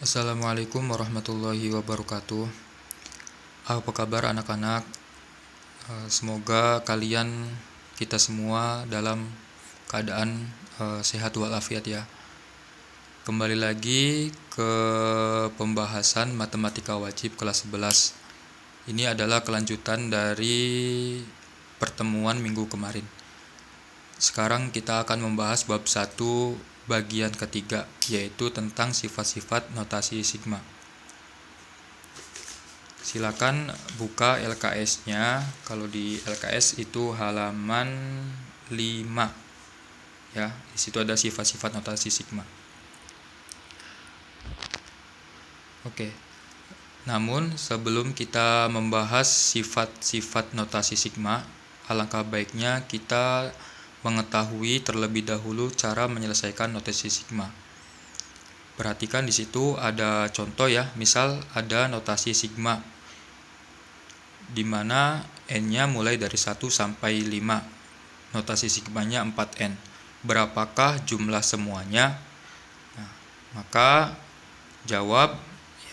Assalamualaikum warahmatullahi wabarakatuh. Apa kabar anak-anak? Semoga kalian, kita semua dalam keadaan sehat walafiat ya. Kembali lagi ke pembahasan matematika wajib kelas 11. Ini adalah kelanjutan dari pertemuan minggu kemarin. Sekarang kita akan membahas bab 1 bagian ketiga, yaitu tentang sifat-sifat notasi sigma. Silakan buka LKS-nya. Kalau di LKS itu halaman 5. Ya, di situ ada sifat-sifat notasi sigma. Oke. Namun sebelum kita membahas sifat-sifat notasi sigma, alangkah baiknya kita mengetahui terlebih dahulu cara menyelesaikan notasi sigma. Perhatikan di situ ada contoh ya, misal ada notasi sigma di mana n-nya mulai dari 1 sampai 5. Notasi sigmanya 4n. Berapakah jumlah semuanya? Nah, maka jawab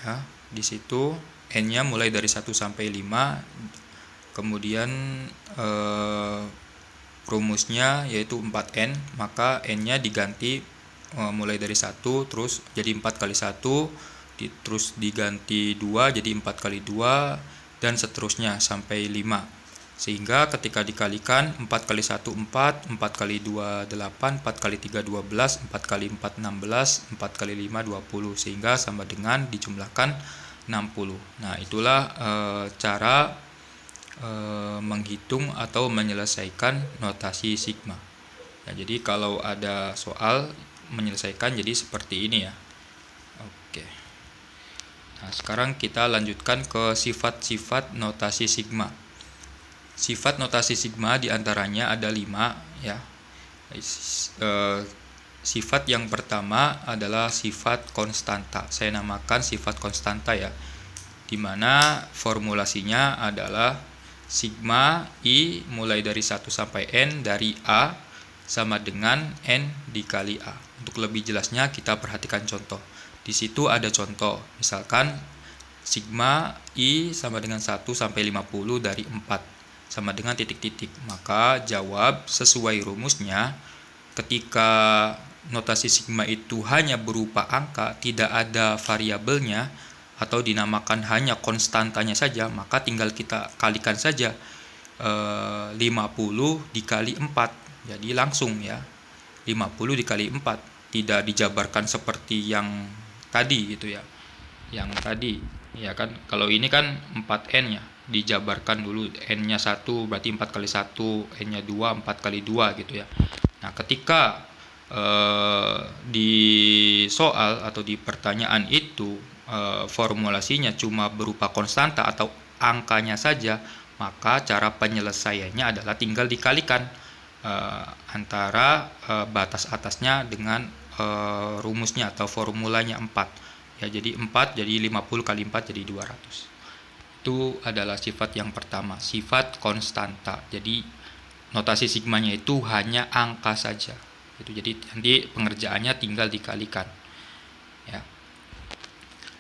ya, di situ n-nya mulai dari 1 sampai 5. Kemudian rumusnya yaitu 4n, maka n-nya diganti mulai dari 1 terus jadi 4 kali 1, terus diganti 2 jadi 4 kali 2, dan seterusnya sampai 5. Sehingga ketika dikalikan 4 kali 1 4, 4 kali 2 8, 4 kali 3 12, 4 kali 4 16, 4 kali 5 20, sehingga sama dengan dijumlahkan 60. Nah, itulah cara menghitung atau menyelesaikan notasi sigma. Ya, jadi kalau ada soal menyelesaikan jadi seperti ini ya. Oke. Nah, sekarang kita lanjutkan ke sifat-sifat notasi sigma. Sifat notasi sigma diantaranya ada 5 ya. Sifat yang pertama adalah sifat konstanta. Saya namakan sifat konstanta ya, dimana formulasinya adalah sigma I mulai dari 1 sampai N dari A sama dengan N dikali A. Untuk lebih jelasnya kita perhatikan contoh. Di situ ada contoh, misalkan sigma I sama dengan 1 sampai 50 dari 4 sama dengan titik-titik. Maka jawab sesuai rumusnya, ketika notasi sigma itu hanya berupa angka, tidak ada variabelnya, atau dinamakan hanya konstantanya saja, maka tinggal kita kalikan saja 50 dikali 4. Jadi langsung ya, 50 dikali 4. Tidak dijabarkan seperti yang tadi gitu ya. Yang tadi ya kan, kalau ini kan 4n ya, dijabarkan dulu n-nya 1 berarti 4 kali 1, n-nya 2 4 kali 2 gitu ya. Nah, ketika di soal atau di pertanyaan itu formulasinya cuma berupa konstanta atau angkanya saja, maka cara penyelesaiannya adalah tinggal dikalikan antara batas atasnya dengan rumusnya atau formulanya 4 ya. Jadi 4 jadi 50 kali 4 jadi 200. Itu adalah sifat yang pertama, sifat konstanta. Jadi notasi sigmanya itu hanya angka saja itu. Jadi nanti pengerjaannya tinggal dikalikan ya.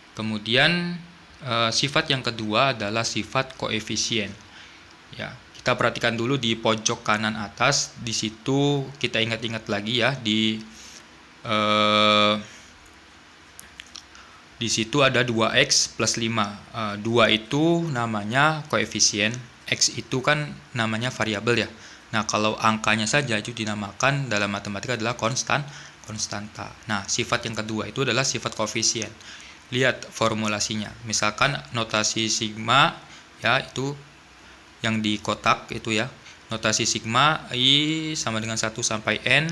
Kemudian sifat yang kedua adalah sifat koefisien ya. Kita perhatikan dulu di pojok kanan atas. Di situ kita ingat-ingat lagi ya, di situ ada 2x plus 5. 2 itu namanya koefisien, x itu kan namanya variabel ya. Nah, kalau angkanya saja itu dinamakan dalam matematika adalah konstanta. Nah, sifat yang kedua itu adalah sifat koefisien. Lihat formulasinya. Misalkan notasi sigma ya, itu yang di kotak itu ya. Notasi sigma I sama dengan 1 sampai N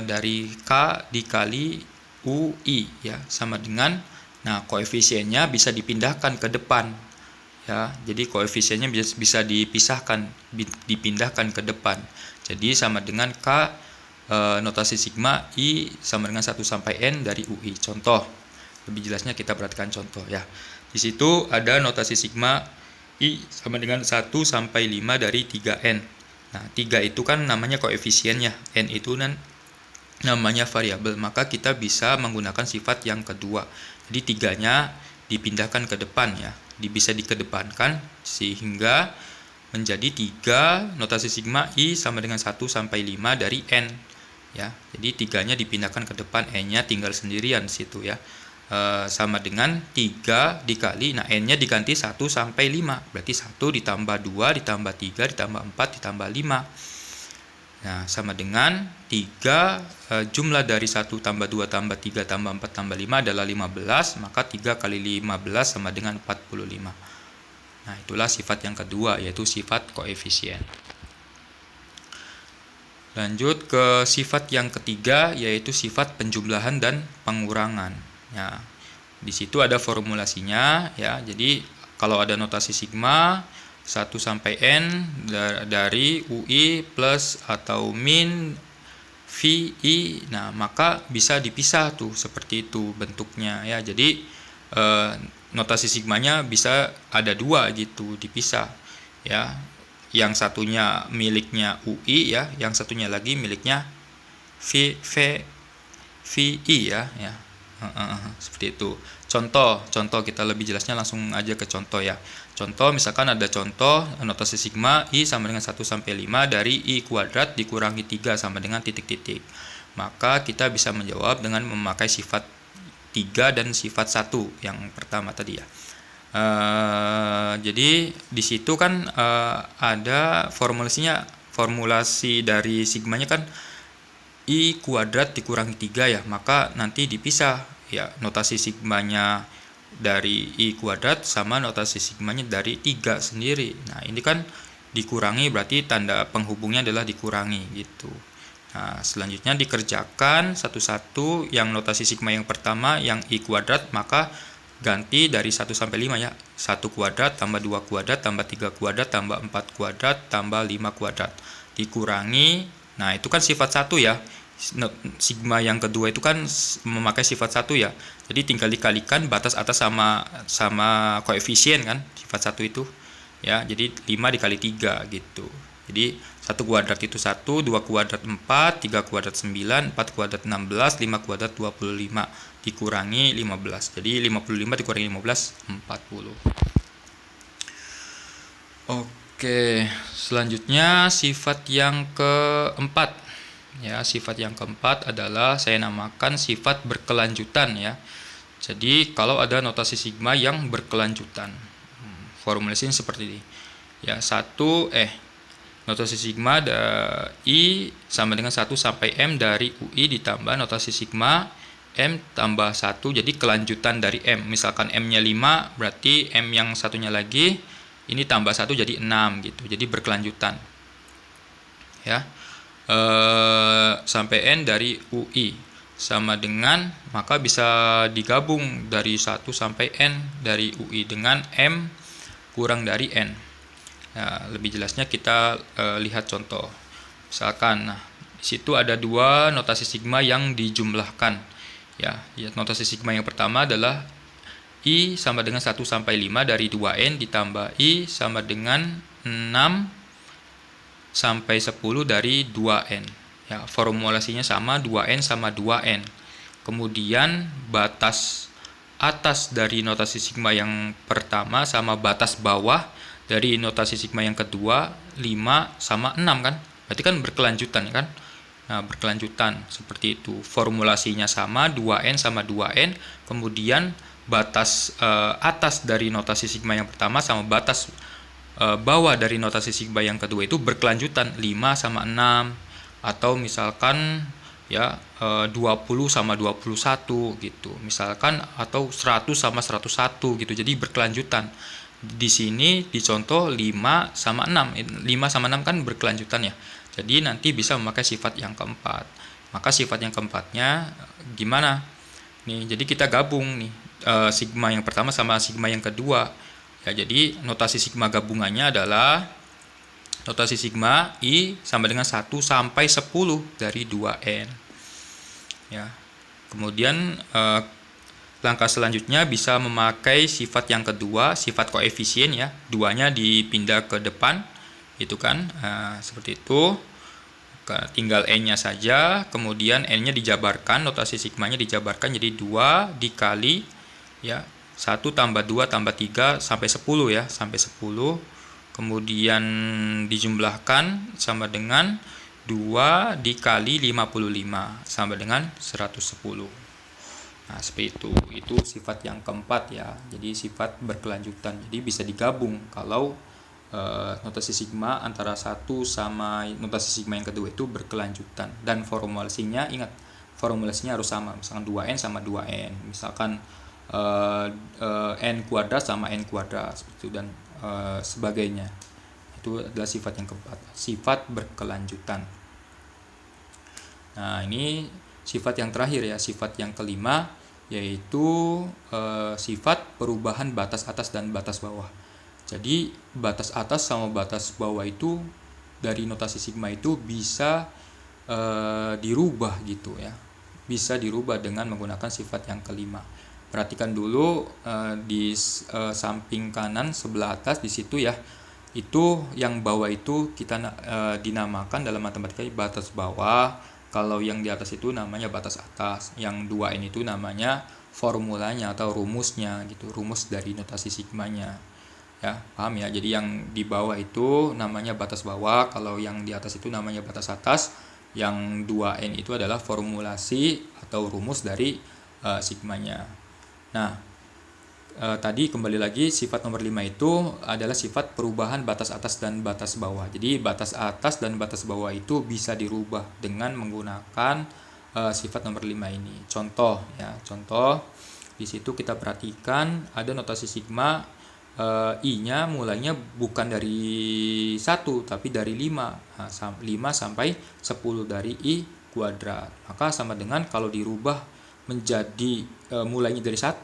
dari K dikali UI ya, sama dengan, nah, koefisiennya bisa dipindahkan ke depan ya. Jadi koefisiennya bisa dipisahkan, dipindahkan ke depan. Jadi sama dengan K notasi sigma I sama dengan 1 sampai N dari UI. Contoh, lebih jelasnya kita perhatikan contoh ya. Di situ ada notasi sigma I sama dengan 1 sampai 5 dari 3N. Nah, 3 itu kan namanya koefisiennya, N itu kan namanya variabel, maka kita bisa menggunakan sifat yang kedua. Jadi 3-nya dipindahkan ke depan ya, bisa dikedepankan sehingga menjadi 3 notasi sigma I sama dengan 1 sampai 5 dari N ya. Jadi 3-nya dipindahkan ke depan, N-nya tinggal sendirian situ ya. Sama dengan 3 dikali, nah N-nya diganti 1 sampai 5, berarti 1 ditambah 2 ditambah 3 ditambah 4 ditambah 5. Nah, sama dengan 3 jumlah dari 1 tambah 2 tambah 3 tambah 4 tambah 5 adalah 15, maka 3 kali 15 sama dengan 45. Nah, itulah sifat yang kedua, yaitu sifat koefisien. Lanjut ke sifat yang ketiga, yaitu sifat penjumlahan dan pengurangan. Ya, di situ ada formulasinya ya. Jadi kalau ada notasi sigma 1 sampai N dari UI plus atau min VI, nah maka bisa dipisah tuh seperti itu bentuknya ya. Jadi notasi sigmanya bisa ada 2 gitu, dipisah ya. Yang satunya miliknya UI ya, yang satunya lagi miliknya VI ya. Seperti itu. Contoh kita lebih jelasnya langsung aja ke contoh ya. Contoh misalkan ada contoh notasi sigma I sama dengan 1 sampai 5 dari I kuadrat dikurangi 3 sama dengan titik-titik. Maka kita bisa menjawab dengan memakai sifat 3 dan sifat 1 yang pertama tadi ya. Jadi di situ kan ada formulasi dari sigmanya kan I kuadrat dikurangi 3 ya, maka nanti dipisah ya, notasi sigmanya dari I kuadrat sama notasi sigmanya dari 3 sendiri. Nah, ini kan dikurangi, berarti tanda penghubungnya adalah dikurangi gitu. Nah, selanjutnya dikerjakan satu-satu. Yang notasi sigma yang pertama yang I kuadrat, maka ganti dari 1 sampai 5 ya. 1 kuadrat tambah 2 kuadrat tambah 3 kuadrat tambah 4 kuadrat tambah 5 kuadrat. Dikurangi, nah itu kan sifat 1 ya. Sigma yang kedua itu kan memakai sifat 1 ya. Jadi tinggal dikalikan batas atas sama koefisien kan, sifat 1 itu. Ya, jadi 5 dikali 3 gitu. Jadi 1 kuadrat itu 1, 2 kuadrat 4, 3 kuadrat 9, 4 kuadrat 16, 5 kuadrat 25, dikurangi 15. Jadi 55 dikurangi 15, 40. Oke, selanjutnya sifat yang keempat. Ya, sifat yang keempat adalah saya namakan sifat berkelanjutan ya. Jadi kalau ada notasi sigma yang berkelanjutan, formulasinya seperti ini. Ya, notasi sigma I sama dengan 1 sampai M dari UI ditambah notasi sigma M tambah 1, jadi kelanjutan dari M. Misalkan M-nya 5, berarti M yang satunya lagi ini tambah 1 jadi 6 gitu. Jadi berkelanjutan. Ya. Sampai N dari UI sama dengan, maka bisa digabung dari 1 sampai N dari UI dengan M kurang dari N. Nah, lebih jelasnya kita lihat contoh. Misalkan di situ ada 2 notasi sigma yang dijumlahkan. Ya, notasi sigma yang pertama adalah I sama dengan 1 sampai 5 dari 2N ditambah I sama dengan 6 sampai 10 dari 2N. Ya, formulasinya sama, 2N sama 2N. Kemudian batas atas dari notasi sigma yang pertama sama batas bawah dari notasi sigma yang kedua 5 sama 6 kan? Berarti kan berkelanjutan kan? Nah, berkelanjutan seperti itu. Formulasinya sama, 2N sama 2N. Kemudian batas atas dari notasi sigma yang pertama sama batas bawah dari notasi sigma yang kedua itu berkelanjutan 5 sama 6, atau misalkan ya 20 sama 21 gitu misalkan, atau 100 sama 101 gitu. Jadi berkelanjutan. Di sini di contoh 5 sama 6 kan berkelanjutan ya. Jadi nanti bisa memakai sifat yang keempat. Maka sifat yang keempatnya gimana nih? Jadi kita gabung nih sigma yang pertama sama sigma yang kedua. Ya, jadi notasi sigma gabungannya adalah notasi sigma I sama dengan 1 sampai 10 dari 2N. Ya. Kemudian langkah selanjutnya bisa memakai sifat yang kedua, sifat koefisien ya. 2-nya dipindah ke depan, itu kan seperti itu. tinggal n-nya saja, kemudian n-nya dijabarkan, notasi sigmanya dijabarkan jadi 2 dikali ya 1 tambah 2 tambah 3 sampai 10 ya, sampai 10. Kemudian dijumlahkan sama dengan 2 dikali 55 sama dengan 110. Nah, seperti itu. Itu sifat yang keempat ya. Jadi sifat berkelanjutan. Jadi bisa digabung kalau notasi sigma antara satu sama notasi sigma yang kedua itu berkelanjutan. Dan formulasinya, ingat, formulasinya harus sama. Misalkan 2n sama 2n. Misalkan n kuadrat sama n kuadrat seperti itu, dan sebagainya. Itu adalah sifat yang keempat, sifat berkelanjutan. Nah, ini sifat yang terakhir ya, sifat yang kelima, yaitu sifat perubahan batas atas dan batas bawah. Jadi batas atas sama batas bawah itu dari notasi sigma itu bisa dirubah gitu ya, bisa dirubah dengan menggunakan sifat yang kelima. Perhatikan dulu di samping kanan sebelah atas di situ ya, itu yang bawah itu kita dinamakan dalam matematika batas bawah. Kalau yang di atas itu namanya batas atas. Yang 2n itu namanya formulanya atau rumusnya gitu, rumus dari notasi sigmanya. Ya, paham ya? Jadi yang di bawah itu namanya batas bawah, kalau yang di atas itu namanya batas atas. Yang 2n itu adalah formulasi atau rumus dari sigmanya. Nah, tadi kembali lagi sifat nomor 5 itu adalah sifat perubahan batas atas dan batas bawah. Jadi batas atas dan batas bawah itu bisa dirubah dengan menggunakan sifat nomor 5 ini. Contoh ya, contoh di situ kita perhatikan ada notasi sigma, i-nya mulainya bukan dari 1 tapi dari 5. Nah, 5 sampai 10 dari i kuadrat. Maka sama dengan kalau dirubah menjadi mulainya dari 1,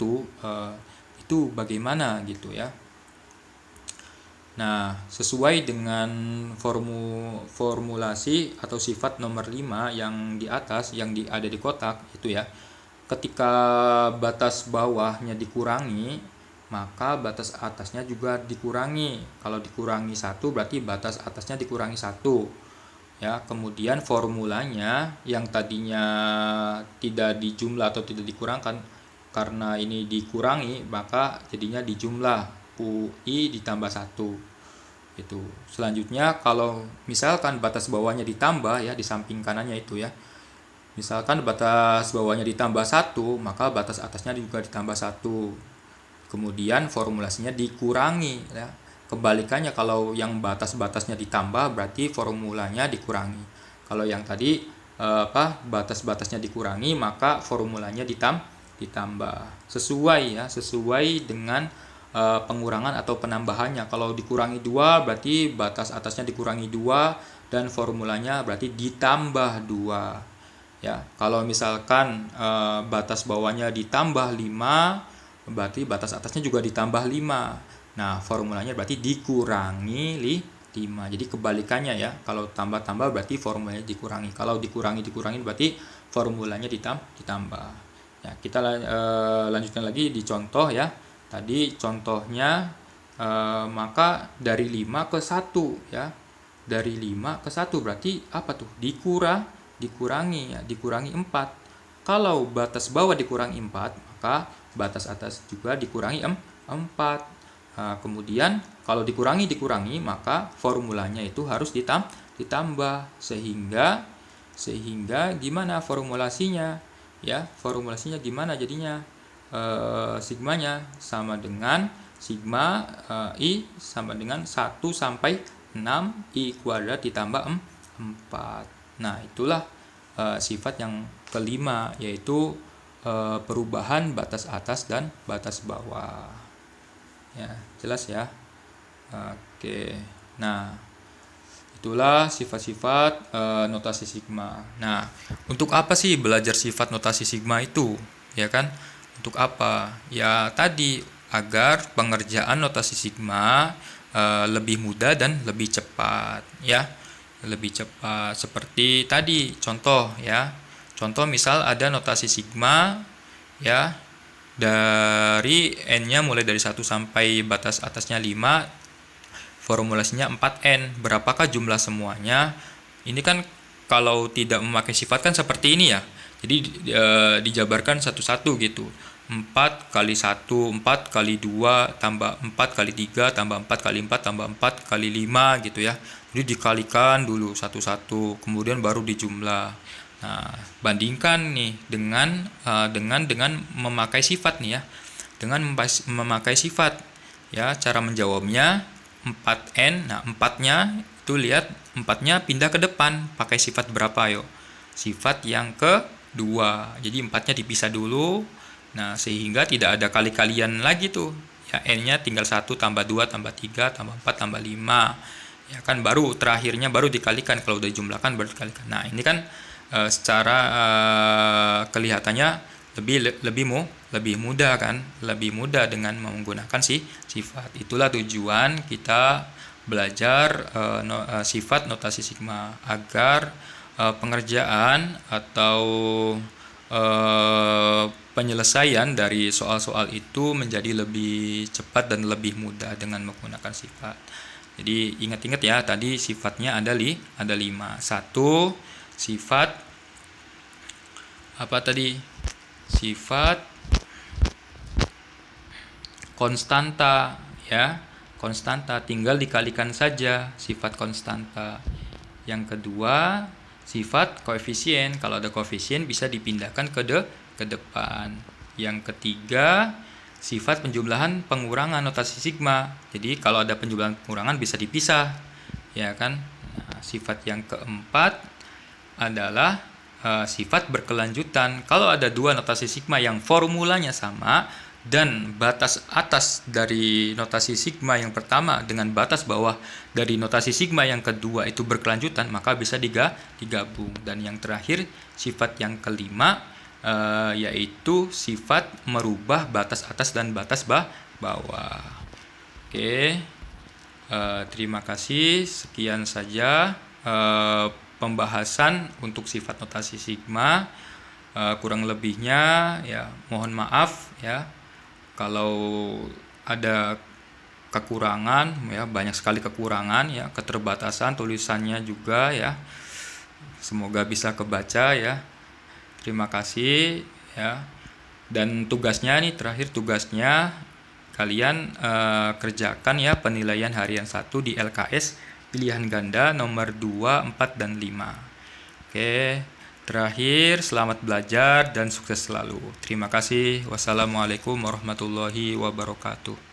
itu bagaimana gitu ya. Nah, sesuai dengan formulasi atau sifat nomor 5 yang di atas, yang ada di kotak itu ya. Ketika batas bawahnya dikurangi, maka batas atasnya juga dikurangi. Kalau dikurangi 1 berarti batas atasnya dikurangi 1. Ya, kemudian formulanya yang tadinya tidak dijumlah atau tidak dikurangkan, karena ini dikurangi maka jadinya dijumlah, UI ditambah 1 itu. Selanjutnya kalau misalkan batas bawahnya ditambah ya, di samping kanannya itu ya, misalkan batas bawahnya ditambah 1, maka batas atasnya juga ditambah 1. Kemudian formulasinya dikurangi ya. Kebalikannya, kalau yang batas-batasnya ditambah berarti formulanya dikurangi. Kalau yang tadi batas-batasnya dikurangi maka formulanya ditambah. Sesuai ya, sesuai dengan pengurangan atau penambahannya. Kalau dikurangi 2 berarti batas atasnya dikurangi 2 dan formulanya berarti ditambah 2. Ya, kalau misalkan batas bawahnya ditambah 5 berarti batas atasnya juga ditambah 5. Nah, formulanya berarti dikurangi 5. Jadi kebalikannya ya. Kalau tambah-tambah berarti formulanya dikurangi. Kalau dikurangi berarti formulanya ditambah. Ya, kita lanjutkan lagi di contoh ya. Tadi contohnya maka dari 5 ke 1 ya. Dari 5 ke 1 berarti apa tuh? Dikurangi ya, dikurangi 4. Kalau batas bawah dikurangi 4, maka batas atas juga dikurangi 4. Kemudian kalau dikurangi maka formulanya itu harus ditambah, sehingga gimana formulasinya ya, formulasinya gimana jadinya, sigmanya sama dengan sigma i sama dengan 1 sampai 6 i kuadrat ditambah 4. Nah, itulah sifat yang kelima, yaitu perubahan batas atas dan batas bawah. Ya, jelas ya. Oke. Nah, itulah sifat-sifat notasi sigma. Nah, untuk apa sih belajar sifat notasi sigma itu? Ya kan? Untuk apa? Ya tadi, agar pengerjaan notasi sigma lebih mudah dan lebih cepat ya. Lebih cepat, seperti tadi contoh ya. Contoh misal ada notasi sigma ya, dari n-nya mulai dari 1 sampai batas atasnya 5, formulasinya 4n. Berapakah jumlah semuanya? Ini kan kalau tidak memakai sifat kan seperti ini ya. Jadi dijabarkan satu-satu gitu. 4 kali 1, 4 kali 2, tambah 4 kali 3, tambah 4 kali 4, tambah 4 kali 5 gitu ya. Jadi dikalikan dulu satu-satu, kemudian baru dijumlah. Nah, bandingkan nih dengan memakai sifat nih ya. Dengan memakai sifat ya, cara menjawabnya 4N. Nah, 4-nya itu lihat 4-nya pindah ke depan, pakai sifat berapa yuk? Sifat yang kedua. Jadi 4-nya dipisah dulu. Nah, sehingga tidak ada kali-kalian lagi tuh. Ya, N-nya tinggal 1 tambah 2 tambah 3 tambah 4 tambah 5. Ya kan, baru terakhirnya baru dikalikan, kalau udah dijumlahkan baru dikalikan. Nah, ini kan secara kelihatannya lebih mudah kan, lebih mudah dengan menggunakan sifat. Itulah tujuan kita belajar sifat notasi sigma, agar pengerjaan atau penyelesaian dari soal-soal itu menjadi lebih cepat dan lebih mudah dengan menggunakan sifat. Jadi ingat-ingat ya, tadi sifatnya ada 5. 1, sifat apa tadi? Sifat konstanta ya. Konstanta tinggal dikalikan saja, sifat konstanta. Yang kedua, sifat koefisien. Kalau ada koefisien bisa dipindahkan ke depan. Yang ketiga, sifat penjumlahan pengurangan notasi sigma. Jadi kalau ada penjumlahan pengurangan bisa dipisah, ya kan? Nah, sifat yang keempat adalah sifat berkelanjutan. Kalau ada dua notasi sigma yang formulanya sama dan batas atas dari notasi sigma yang pertama dengan batas bawah dari notasi sigma yang kedua itu berkelanjutan, maka bisa digabung. Dan yang terakhir, sifat yang kelima yaitu sifat merubah batas atas dan batas bawah. Oke, terima kasih. Sekian saja pembahasan untuk sifat notasi sigma. Kurang lebihnya ya mohon maaf ya kalau ada kekurangan ya, banyak sekali kekurangan ya, keterbatasan tulisannya juga ya. Semoga bisa kebaca ya. Terima kasih ya. Dan tugasnya nih, terakhir tugasnya kalian kerjakan ya penilaian harian 1 di LKS pilihan ganda nomor 2, 4 dan 5. Oke. Terakhir, selamat belajar dan sukses selalu. Terima kasih. Wassalamualaikum warahmatullahi wabarakatuh.